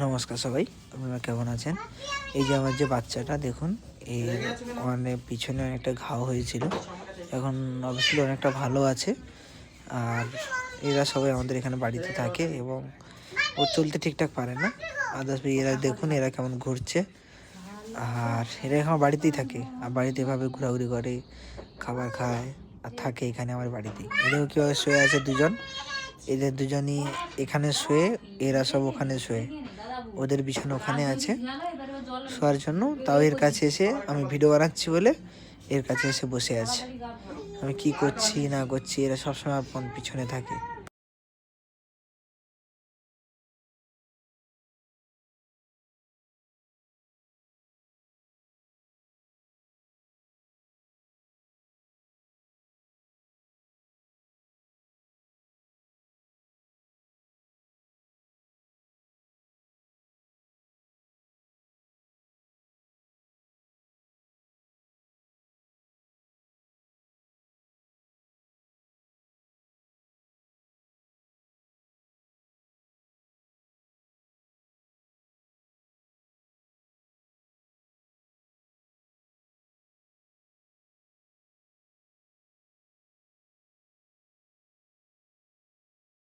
নমস্কার সবাই, আপনারা কেমন আছেন? এই যে আমার যে বাচ্চাটা দেখুন, এর মানে পিছনে অনেকটা ঘাও হয়েছিল, এখন অবশ্যই অনেকটা ভালো আছে। আর এরা সবাই আমাদের এখানে বাড়িতে থাকে এবং ও চলতে ঠিকঠাক পারে না। আদার্স এরা দেখুন এরা কেমন ঘুরছে, আর এরা এখন বাড়িতেই থাকে, আর বাড়িতে এভাবে ঘোরাঘুরি করে, খাবার খায় আর থাকে এখানে আমার বাড়িতেই। এদেরও কীভাবে শুয়ে আছে দুজন, এদের দুজনই এখানে শুয়ে, এরা সব ওখানে শুয়ে, ওদের বিছানা ওখানে আছে শোয়ার জন্য। তাও এর কাছে এসে আমি ভিডিও বানাচ্ছি বলে এর কাছে এসে বসে আছে। আমি কি করছি না করছি এরা সবসময় আমার পিছনে থাকে।